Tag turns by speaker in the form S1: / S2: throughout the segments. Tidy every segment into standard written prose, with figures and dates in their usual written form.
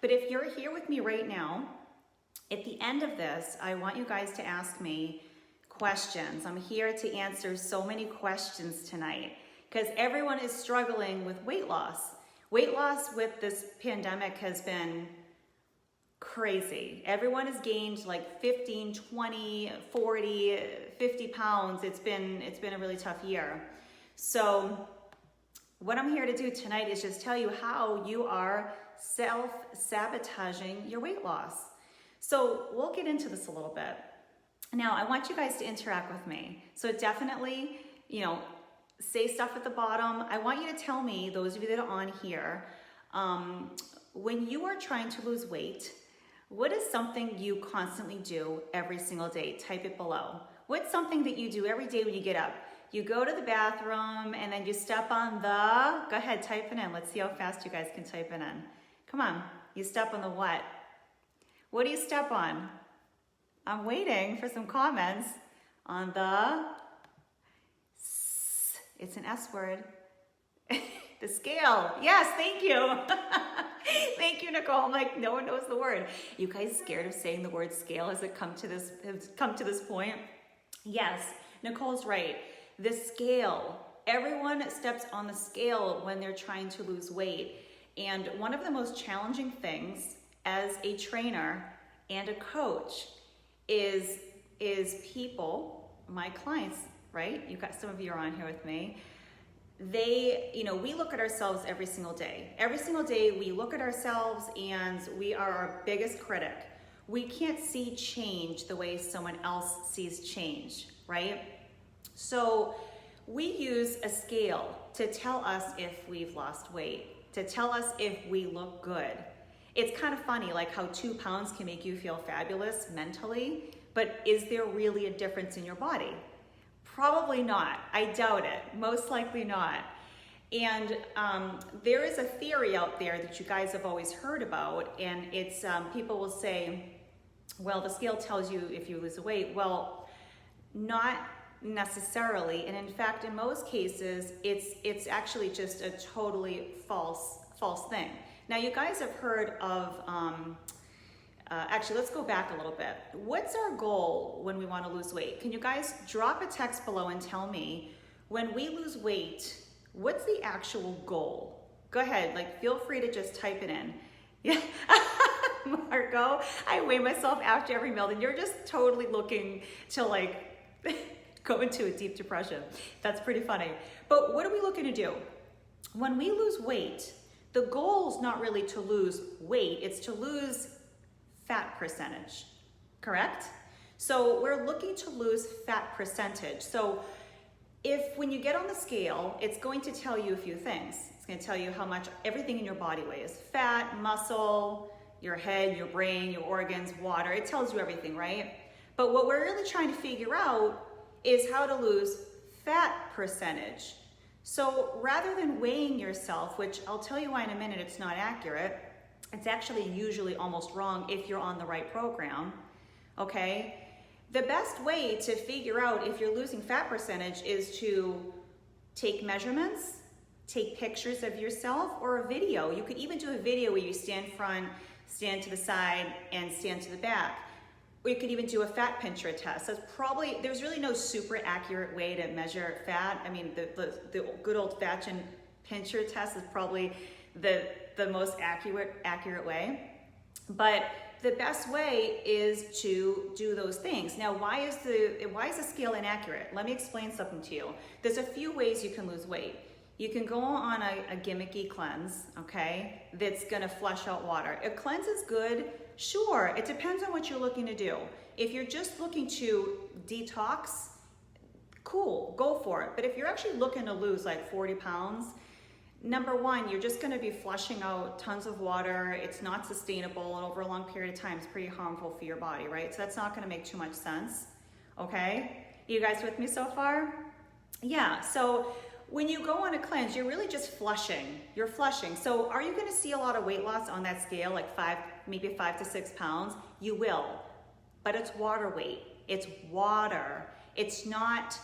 S1: But if you're here with me right now, at the end of this, I want you guys to ask me questions. I'm here to answer so many questions tonight because everyone is struggling with weight loss. Weight loss with this pandemic has been crazy. Everyone has gained like 15, 20, 40, 50 pounds. It's been a really tough year. So what I'm here to do tonight is just tell you how you are self-sabotaging your weight loss. So we'll get into this a little bit. Now, I want you guys to interact with me. So definitely, say stuff at the bottom. I want you to tell me, those of you that are on here, when you are trying to lose weight, what is something you constantly do every single day? Type it below. What's something that you do every day when you get up? You go to the bathroom and then you step on the, go ahead, type it in. Let's see how fast you guys can type it in. Come on, you step on the what? What do you step on? I'm waiting for some comments on the, it's an S word, the scale. Yes, thank you. Thank you, Nicole. I'm like, no one knows the word. You guys scared of saying the word scale as it come to this point? Yes, Nicole's right. The scale. Everyone steps on the scale when they're trying to lose weight. And one of the most challenging things as a trainer and a coach is people, my clients, right? You've got some of you are on here with me. We look at ourselves every single day. Every single day we look at ourselves and we are our biggest critic. We can't see change the way someone else sees change, right? So we use a scale to tell us if we've lost weight, to tell us if we look good. It's kind of funny, like how 2 pounds can make you feel fabulous mentally, but is there really a difference in your body? Probably not. I doubt it. Most likely not. And there is a theory out there that you guys have always heard about, and it's people will say, well, the scale tells you if you lose weight. Well, not necessarily. And in fact, in most cases, it's actually just a totally false thing. Now, you guys have heard of, actually, let's go back a little bit. What's our goal when we want to lose weight? Can you guys drop a text below and tell me, when we lose weight, what's the actual goal? Go ahead, feel free to just type it in. Yeah. Marco, I weigh myself after every meal, and you're just totally looking to go into a deep depression. That's pretty funny. But what are we looking to do? When we lose weight, the goal is not really to lose weight, it's to lose fat percentage, correct? So we're looking to lose fat percentage. So when you get on the scale, it's going to tell you a few things. It's going to tell you how much everything in your body weighs: fat, muscle, your head, your brain, your organs, water. It tells you everything, right? But what we're really trying to figure out is how to lose fat percentage. So rather than weighing yourself, which I'll tell you why in a minute it's not accurate, it's actually usually almost wrong if you're on the right program, okay? The best way to figure out if you're losing fat percentage is to take measurements, take pictures of yourself, or a video. You could even do a video where you stand front, stand to the side, and stand to the back. Or you could even do a fat pincher test. There's really no super accurate way to measure fat. I mean, the good old fashioned pincher test is probably the most accurate way. But the best way is to do those things. Now, why is the scale inaccurate? Let me explain something to you. There's a few ways you can lose weight. You can go on a gimmicky cleanse, okay, that's gonna flush out water. A cleanse is good, sure, it depends on what you're looking to do. If you're just looking to detox, cool, go for it. But if you're actually looking to lose 40 pounds, number one, you're just gonna be flushing out tons of water. It's not sustainable, and over a long period of time, it's pretty harmful for your body, right? So that's not gonna make too much sense, okay? You guys with me so far? Yeah, so when you go on a cleanse, you're really just flushing. You're flushing. So are you gonna see a lot of weight loss on that scale, maybe 5 to 6 pounds? You will, but it's water weight. It's water. It's not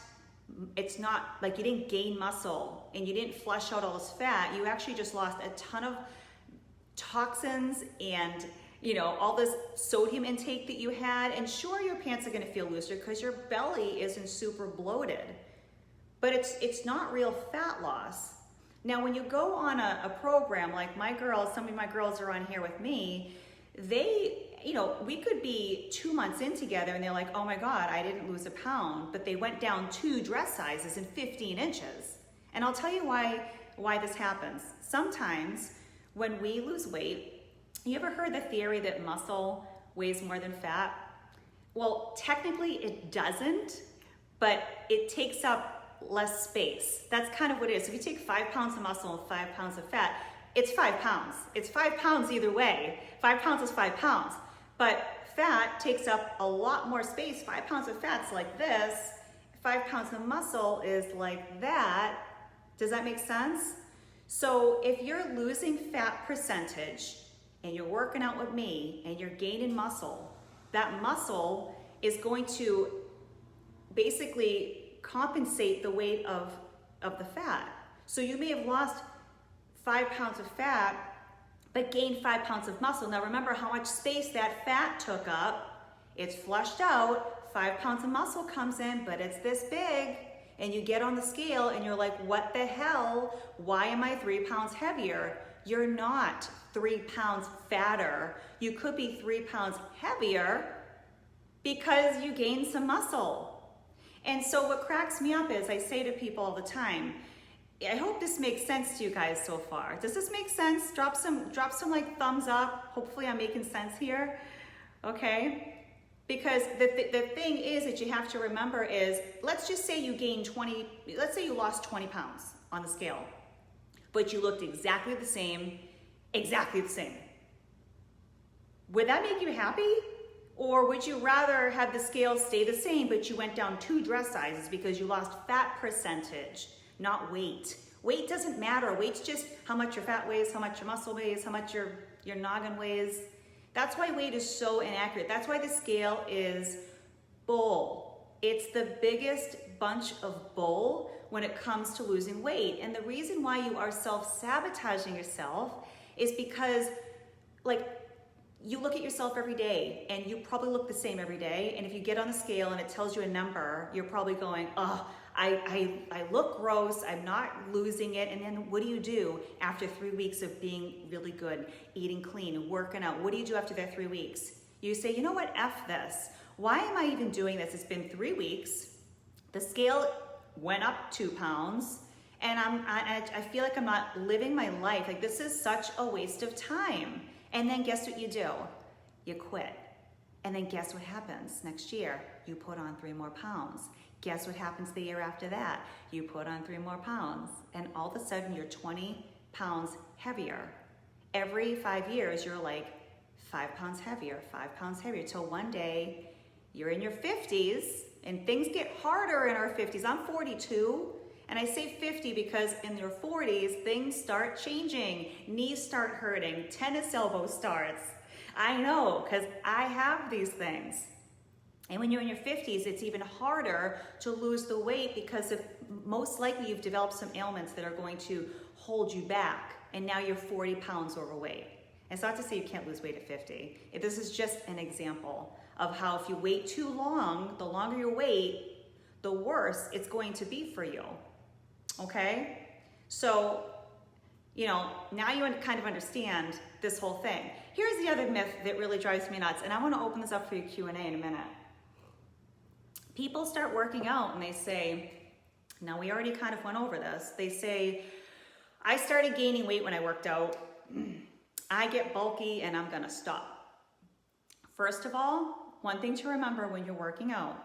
S1: like you didn't gain muscle and you didn't flush out all this fat. You actually just lost a ton of toxins and, you know, all this sodium intake that you had. And sure, your pants are going to feel looser because your belly isn't super bloated, but it's not real fat loss. Now, when you go on a program like my girls, some of my girls are on here with me, they, you know, we could be 2 months in together and they're like, oh my God, I didn't lose a pound, but they went down 2 dress sizes in 15 inches. And I'll tell you why this happens. Sometimes when we lose weight, you ever heard the theory that muscle weighs more than fat? Well, technically it doesn't, but it takes up less space. That's kind of what it is. If you take 5 pounds of muscle and 5 pounds of fat, it's 5 pounds. It's 5 pounds either way. 5 pounds is 5 pounds. But fat takes up a lot more space. 5 pounds of fat's like this. 5 pounds of muscle is like that. Does that make sense? So if you're losing fat percentage and you're working out with me and you're gaining muscle, that muscle is going to basically compensate the weight of the fat. So you may have lost 5 pounds of fat, but gained 5 pounds of muscle. Now remember how much space that fat took up. It's flushed out, 5 pounds of muscle comes in, but it's this big. And you get on the scale and you're like, what the hell? Why am I 3 pounds heavier? You're not 3 pounds fatter. You could be 3 pounds heavier because you gained some muscle. And so what cracks me up is I say to people all the time, I hope this makes sense to you guys so far. Does this make sense? Drop some like thumbs up. Hopefully I'm making sense here, okay? Because the thing is that you have to remember is, let's just say you gained 20, let's say you lost 20 pounds on the scale, but you looked exactly the same. Would that make you happy? Or would you rather have the scale stay the same, but you went down 2 dress sizes because you lost fat percentage, not weight? Weight doesn't matter. Weight's just how much your fat weighs, how much your muscle weighs, how much your noggin weighs. That's why weight is so inaccurate. That's why the scale is bull. It's the biggest bunch of bull when it comes to losing weight. And the reason why you are self-sabotaging yourself is because, like, you look at yourself every day and you probably look the same every day. And if you get on the scale and it tells you a number, you're probably going, oh, I look gross, I'm not losing it. And then what do after 3 weeks of being really good, eating clean, working out? What do you do after that 3 weeks? You say, you know what, F this. Why am I even doing this? It's been 3 weeks. The scale went up 2 pounds and I feel like I'm not living my life. Like, this is such a waste of time. And then guess what you do? You quit. And then guess what happens next year? You put on 3 more pounds. Guess what happens the year after that? You put on 3 more pounds. And all of a sudden you're 20 pounds heavier. Every 5 years you're like 5 pounds heavier, 5 pounds heavier, till one day you're in your 50s and things get harder in our 50s. I'm 42. And I say 50 because in your 40s, things start changing. Knees start hurting, tennis elbow starts. I know, because I have these things. And when you're in your 50s, it's even harder to lose the weight because most likely you've developed some ailments that are going to hold you back. And now you're 40 pounds overweight. It's not to say you can't lose weight at 50. This is just an example of how if you wait too long, the longer you wait, the worse it's going to be for you. Okay? So, you know, now you kind of understand this whole thing. Here's the other myth that really drives me nuts, and I want to open this up for your Q&A in a minute. People start working out and they say, now we already kind of went over this, they say, I started gaining weight when I worked out, I get bulky and I'm gonna stop. First of all, one thing to remember when you're working out,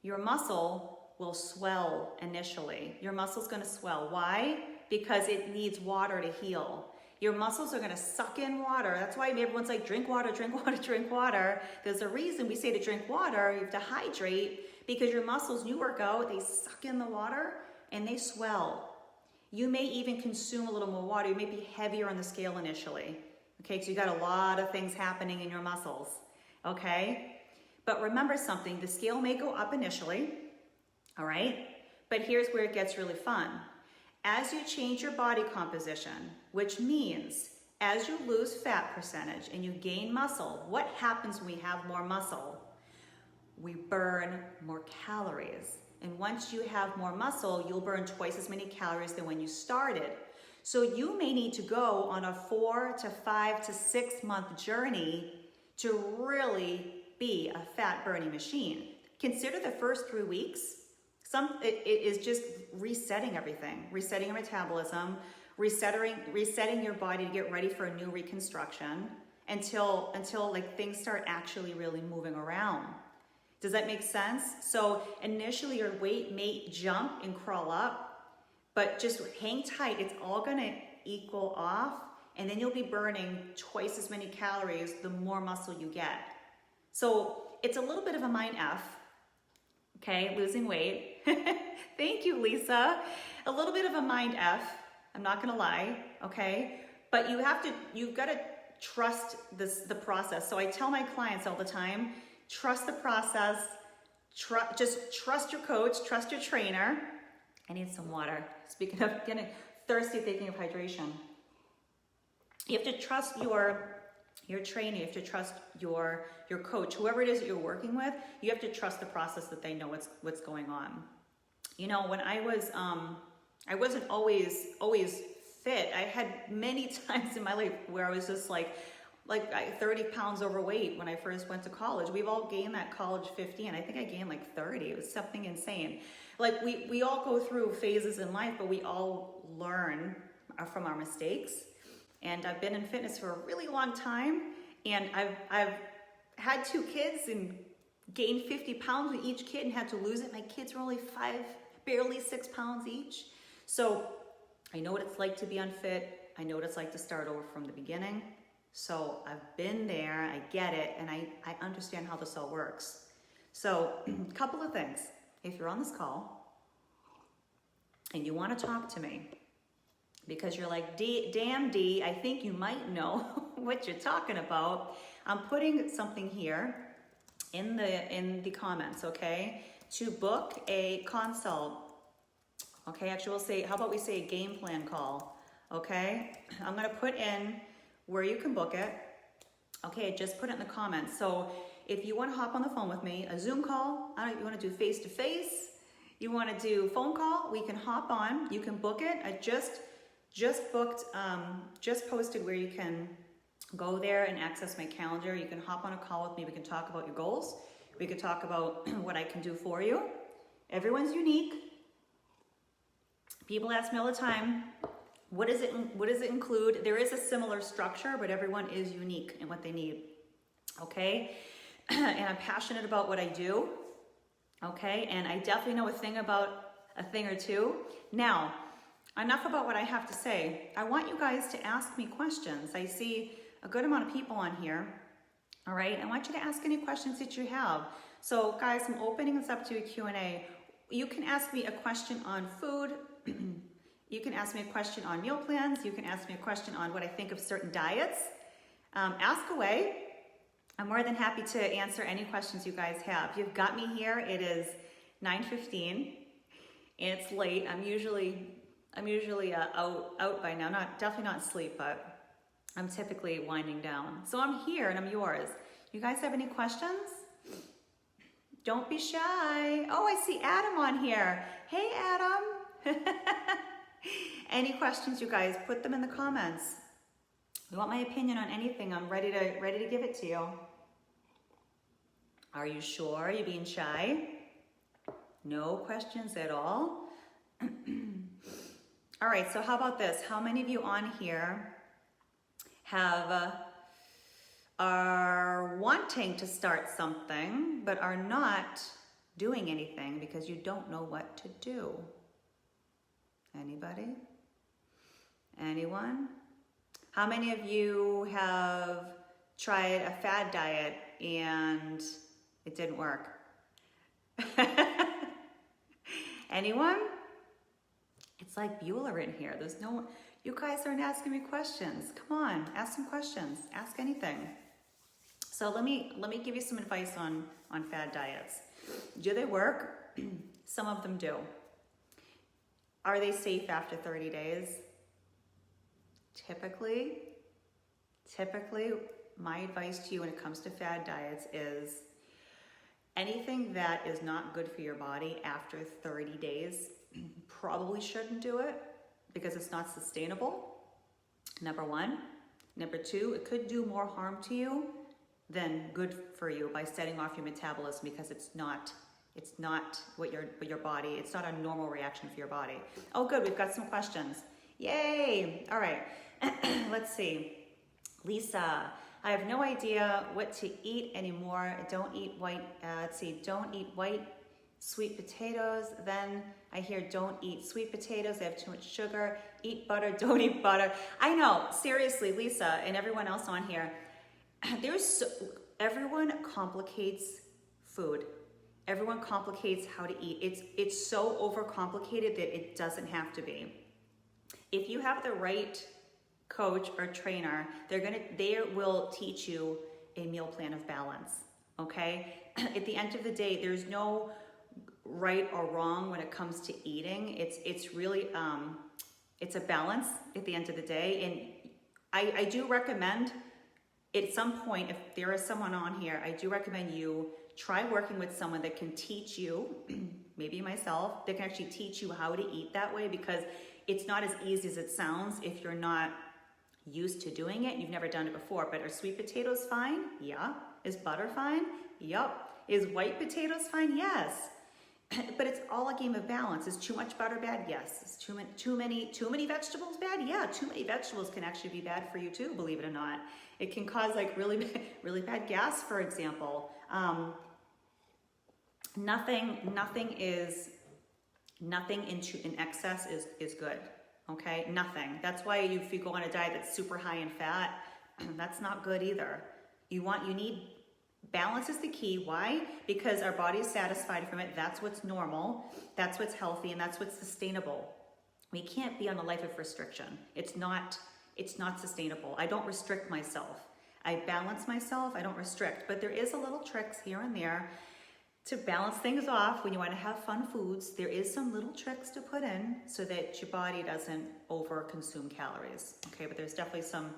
S1: your muscle will swell initially. Your muscle's gonna swell. Why? Because it needs water to heal. Your muscles are gonna suck in water. That's why everyone's like, drink water, drink water, drink water. There's a reason we say to drink water, you have to hydrate, because your muscles, when you work out, they suck in the water and they swell. You may even consume a little more water. You may be heavier on the scale initially. Okay, so you got a lot of things happening in your muscles, okay? But remember something, the scale may go up initially, all right? But here's where it gets really fun. As you change your body composition, which means as you lose fat percentage and you gain muscle, what happens when we have more muscle? We burn more calories. And once you have more muscle, you'll burn twice as many calories than when you started. So you may need to go on a 4 to 5 to 6 month journey to really be a fat burning machine. Consider the first 3 weeks. It is just resetting everything, resetting your metabolism, resetting your body to get ready for a new reconstruction until like things start actually really moving around. Does that make sense? So initially your weight may jump and crawl up, but just hang tight. It's all gonna equal off, and then you'll be burning twice as many calories the more muscle you get. So it's a little bit of a mind F, okay, losing weight. Thank you, Lisa. A little bit of a mind F, I'm not gonna lie, okay? But you've gotta trust the process. So I tell my clients all the time, trust the process, just trust your coach, trust your trainer. I need some water. Speaking of getting thirsty, thinking of hydration. You have to trust your trainer, you have to trust your coach, whoever it is that you're working with, you have to trust the process that they know what's going on. You know, when I wasn't always fit. I had many times in my life where I was just like 30 pounds overweight when I first went to college. We've all gained that college 50, and I think I gained like 30. It was something insane. Like we all go through phases in life, but we all learn from our mistakes. And I've been in fitness for a really long time, and I've had 2 kids and gained 50 pounds with each kid and had to lose it. My kids were only barely 6 pounds each. So I know what it's like to be unfit. I know what it's like to start over from the beginning. So I've been there, I get it, and I understand how this all works. So a couple of things. If you're on this call and you want to talk to me because you're like, damn D, I think you might know what you're talking about, I'm putting something here in the comments, okay, to book a consult. Okay, actually we'll say, how about we say a game plan call, okay? I'm gonna put in where you can book it. Okay, just put it in the comments. So if you wanna hop on the phone with me, a Zoom call, I don't know, you wanna do face-to-face, you wanna do phone call, we can hop on, you can book it. I just booked, just posted where you can go there and access my calendar. You can hop on a call with me, we can talk about your goals, we can talk about what I can do for you. Everyone's unique. People ask me all the time, what does it include? There is a similar structure, but everyone is unique in what they need, okay? And I'm passionate about what I do, okay? And I definitely know a thing or two. Now, enough about what I have to say. I want you guys to ask me questions. I see a good amount of people on here, all right? I want you to ask any questions that you have. So guys, I'm opening this up to a Q&A. You can ask me a question on food. You can ask me a question on meal plans. You can ask me a question on what I think of certain diets. Ask away. I'm more than happy to answer any questions you guys have. You've got me here. It is 9:15. It's late. I'm usually out by now. Definitely not asleep, but I'm typically winding down. So I'm here and I'm yours. You guys have any questions? Don't be shy. Oh, I see Adam on here. Hey, Adam. Any questions, you guys? Put them in the comments. You want my opinion on anything? I'm ready to give it to you. Are you sure? Are you being shy? No questions at all? All right, so how about this? How many of you on here are wanting to start something but are not doing anything because you don't know what to do? Anybody? Anyone? How many of you have tried a fad diet and it didn't work? Anyone? It's like Bueller in here. There's no, you guys aren't asking me questions. Come on, ask some questions. Ask anything. So let me give you some advice on fad diets. Do they work? Some of them do. Are they safe after 30 days? Typically, typically my advice to you when it comes to fad diets is anything that is not good for your body after 30 days, probably shouldn't do it because it's not sustainable, number one. Number two, it could do more harm to you than good for you by setting off your metabolism because it's not what your body, it's not a normal reaction for your body. Oh good, we've got some questions. Yay! All right, let's see. Lisa, I have no idea what to eat anymore. Don't eat white, don't eat white sweet potatoes. Then I hear don't eat sweet potatoes, they have too much sugar. Eat butter, don't eat butter. I know, seriously, Lisa and everyone else on here, everyone complicates food. Everyone complicates how to eat. It's so overcomplicated that it doesn't have to be. If you have the right coach or trainer, they will teach you a meal plan of balance, okay? At the end of the day, there's no right or wrong when it comes to eating. It's really, it's a balance at the end of the day. And I do recommend at some point, if there is someone on here, I do recommend you try working with someone that can teach you, maybe myself, that can actually teach you how to eat that way, because it's not as easy as it sounds if you're not used to doing it. You've never done it before. But are sweet potatoes fine? Yeah. Is butter fine? Yup. Is white potatoes fine? Yes. But it's all a game of balance. Is too much butter bad? Yes. Is too many vegetables bad? Yeah. Too many vegetables can actually be bad for you too, believe it or not. It can cause like really bad gas, for example. Nothing in excess is good. Okay, nothing. That's why if you go on a diet that's super high in fat, that's not good either. You need balance is the key. Why? Because our body is satisfied from it. That's what's normal. That's what's healthy, and that's what's sustainable. We can't be on a life of restriction. It's not sustainable. I don't restrict myself. I balance myself. I don't restrict. But there is a little tricks here and there to balance things off when you want to have fun foods. There is some little tricks to put in so that your body doesn't over consume calories. Okay, but there's definitely some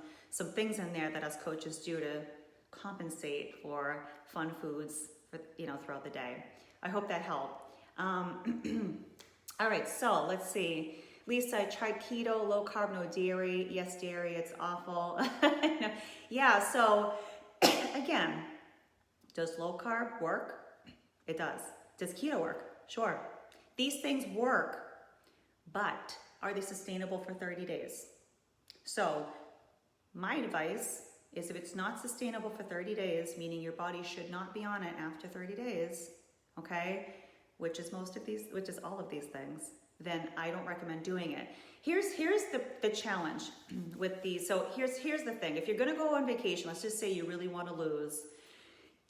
S1: things in there that us coaches do to compensate for fun foods for, throughout the day. I hope that helped. All right, so let's see. Lisa, I tried keto, low carb, no dairy. Yes, dairy, it's awful. Yeah, so again, does low carb work? It does. Does keto work? Sure. These things work, but are they sustainable for 30 days? So my advice is if it's not sustainable for 30 days, meaning your body should not be on it after 30 days, okay, which is all of these things, then I don't recommend doing it. Here's the challenge with these. So here's the thing. If you're going to go on vacation, let's just say you really want to lose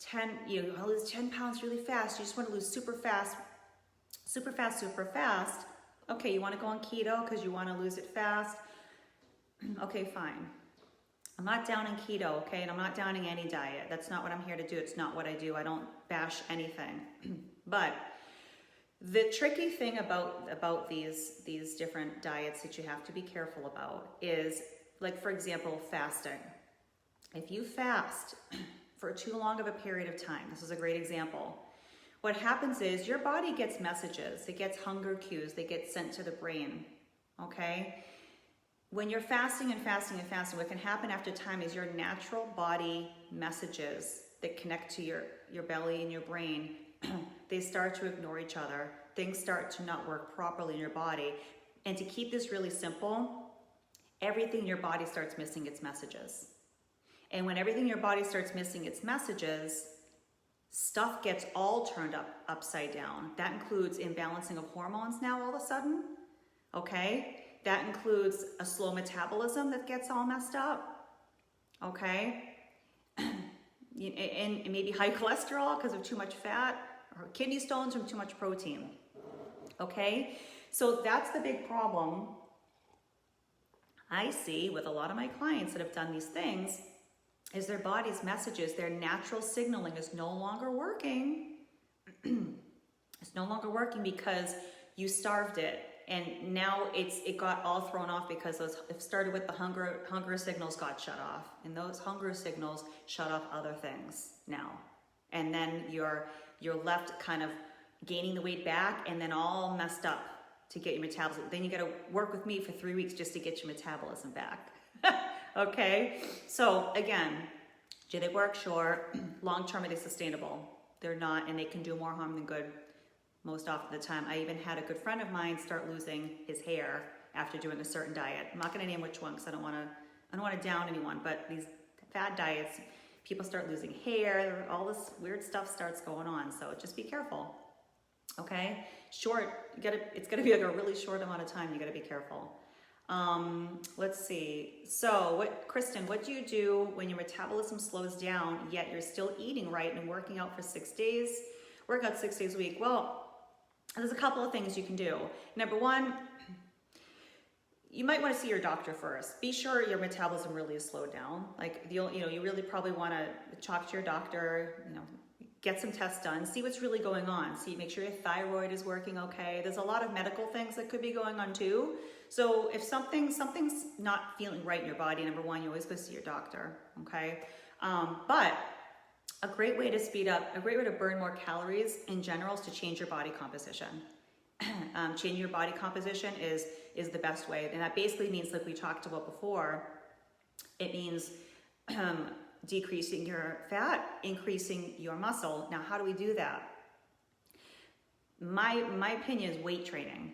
S1: 10 pounds really fast. You just want to lose super fast. Okay, you want to go on keto because you want to lose it fast. Okay, fine. I'm not downing keto, okay? And I'm not downing any diet. That's not what I'm here to do. It's not what I do. I don't bash anything. But the tricky thing about these different diets that you have to be careful about is, like, for example, fasting. If you fast for too long of a period of time, this is a great example, what happens is your body gets messages. It gets hunger cues. They get sent to the brain, okay? When you're fasting, what can happen after time is your natural body messages that connect to your belly and your brain, they start to ignore each other. Things start to not work properly in your body. And to keep this really simple, everything in your body starts missing its messages. And when everything in your body starts missing its messages, stuff gets all turned upside down. That includes imbalancing of hormones now all of a sudden, okay? That includes a slow metabolism that gets all messed up, okay? And maybe high cholesterol because of too much fat, or kidney stones from too much protein, okay? So that's the big problem I see with a lot of my clients that have done these things, is their body's messages, their natural signaling is no longer working. It's no longer working because you starved it. And now it got all thrown off because it started with the hunger signals got shut off, and those hunger signals shut off other things now. And then you're left kind of gaining the weight back and then all messed up to get your metabolism. Then you got to work with me for 3 weeks just to get your metabolism back. Okay? So again, do they work? Sure. Long term, it is sustainable. They're not, and they can do more harm than good most often the time. I even had a good friend of mine start losing his hair after doing a certain diet. I'm not going to name which one because I don't want to down anyone, but these fad diets, people start losing hair, all this weird stuff starts going on. So just be careful. Okay? Short, it's going to be like a really short amount of time. You got to be careful. Let's see. So Kristen, what do you do when your metabolism slows down, yet you're still eating right and working out for 6 days? Work out 6 days a week. Well, there's a couple of things you can do. Number one, you might want to see your doctor first. Be sure your metabolism really is slowed down. Like, you really probably want to talk to your doctor, get some tests done, see what's really going on. Make sure your thyroid is working okay. There's a lot of medical things that could be going on too. So if something's not feeling right in your body, number one, you always go see your doctor, okay? But a great way to speed up, a great way to burn more calories in general is to change your body composition. Changing your body composition is the best way. And that basically means, like we talked about before, it means decreasing your fat, increasing your muscle. Now, how do we do that? My opinion is weight training.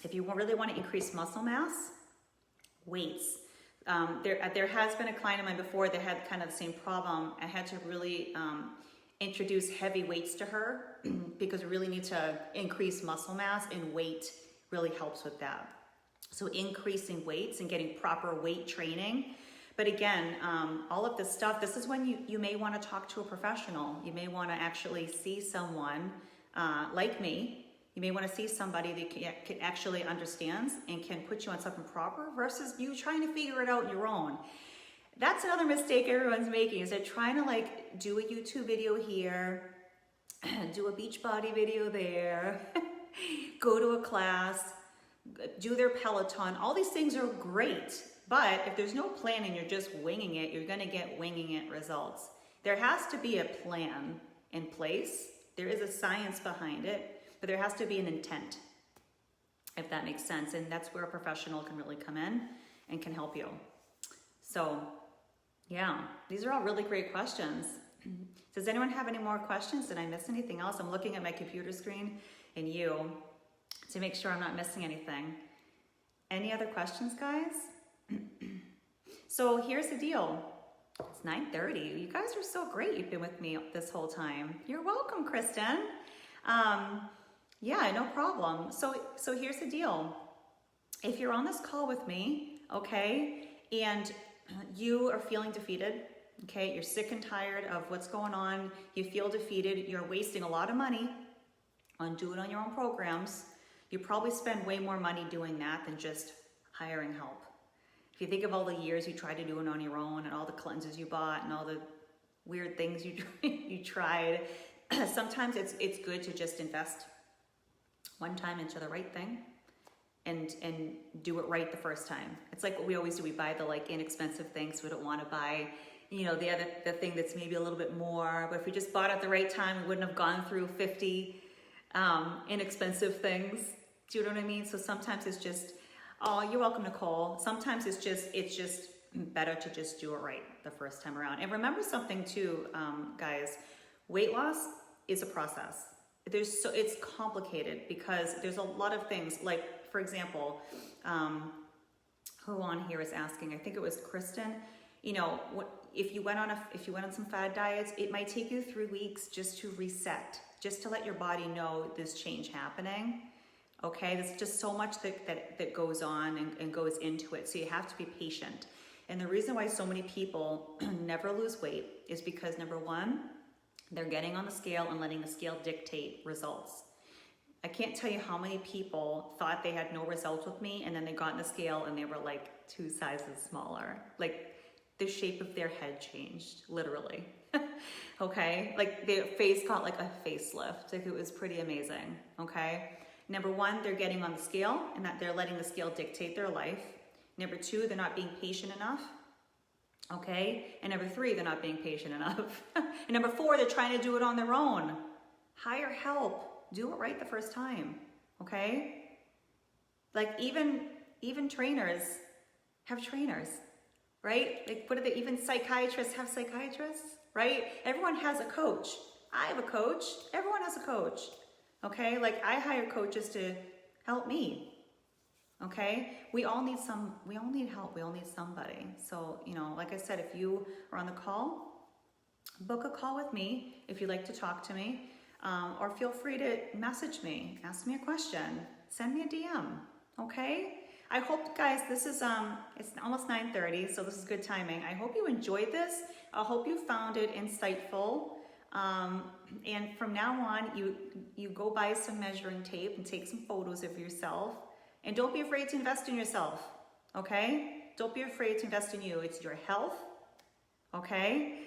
S1: If you really want to increase muscle mass, weights. There has been a client of mine before that had kind of the same problem. I had to really introduce heavy weights to her because we really need to increase muscle mass, and weight really helps with that. So increasing weights and getting proper weight training. But again, all of this stuff, this is when you may want to talk to a professional. You may want to actually see someone like me. You may want to see somebody that can actually understands and can put you on something proper versus you trying to figure it out on your own. That's another mistake everyone's making, is they're trying to like do a YouTube video here, do a beach body video there, go to a class, do their Peloton. All these things are great, but if there's no plan and you're just winging it, you're going to get winging it results. There has to be a plan in place. There is a science behind it. But there has to be an intent, if that makes sense. And that's where a professional can really come in and can help you. So, yeah, these are all really great questions. Does anyone have any more questions? Did I miss anything else? I'm looking at my computer screen and you to make sure I'm not missing anything. Any other questions, guys? So here's the deal. It's 9:30. You guys are so great. You've been with me this whole time. You're welcome, Kristen. Yeah, no problem. So here's the deal. If you're on this call with me, okay, and you are feeling defeated, okay, you're sick and tired of what's going on, you feel defeated, you're wasting a lot of money on doing on your own programs, you probably spend way more money doing that than just hiring help. If you think of all the years you tried to do it on your own and all the cleanses you bought and all the weird things you tried, sometimes it's good to just invest one time into the right thing and do it right the first time. It's like what we always do. We buy the like inexpensive things. We don't want to buy, the thing that's maybe a little bit more. But if we just bought it at the right time, we wouldn't have gone through 50 inexpensive things. Do you know what I mean? So sometimes it's just, oh, you're welcome, Nicole. Sometimes it's just better to just do it right the first time around. And remember something too, guys. Weight loss is a process. It's complicated because there's a lot of things. Like, for example, who on here is asking? I think it was Kristen. If you went on some fad diets, it might take you 3 weeks just to reset, just to let your body know this change happening. Okay, there's just so much that goes on and goes into it. So you have to be patient. And the reason why so many people never lose weight is because, number one, they're getting on the scale and letting the scale dictate results. I can't tell you how many people thought they had no results with me, and then they got on the scale and they were like 2 sizes smaller. Like the shape of their head changed, literally. Okay, like their face got like a facelift. Like it was pretty amazing. Okay, Number one, they're getting on the scale and that they're letting the scale dictate their life. Number two, they're not being patient enough. Okay? And number three, they're not being patient enough. And number four, they're trying to do it on their own. Hire help. Do it right the first time. Okay? Like even trainers have trainers, right? Like what are they, even psychiatrists have psychiatrists, right? Everyone has a coach. I have a coach. Everyone has a coach. Okay? Like I hire coaches to help me. Okay? We all need help. We all need somebody. So, you know, like I said, if you are on the call, book a call with me if you'd like to talk to me. Or feel free to message me, ask me a question, send me a DM. Okay? I hope, guys, this is, it's almost 9:30, so this is good timing. I hope you enjoyed this. I hope you found it insightful. And from now on, you go buy some measuring tape and take some photos of yourself. And don't be afraid to invest in yourself, okay? Don't be afraid to invest in you. It's your health, okay?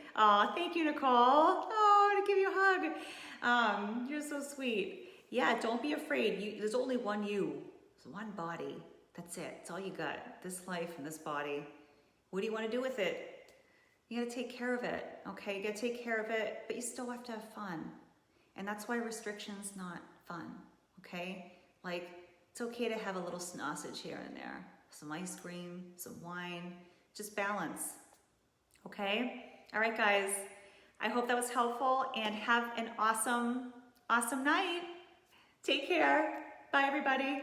S1: Thank you, Nicole. Oh, I want to give you a hug. You're so sweet. Yeah, don't be afraid. There's only one you. There's one body. That's it. It's all you got. This life and this body. What do you want to do with it? You got to take care of it, okay? You got to take care of it, but you still have to have fun. And that's why restriction's not fun, okay? Like, it's okay to have a little sausage here and there. Some ice cream, some wine, just balance, okay? All right, guys. I hope that was helpful and have an awesome, awesome night. Take care. Bye, everybody.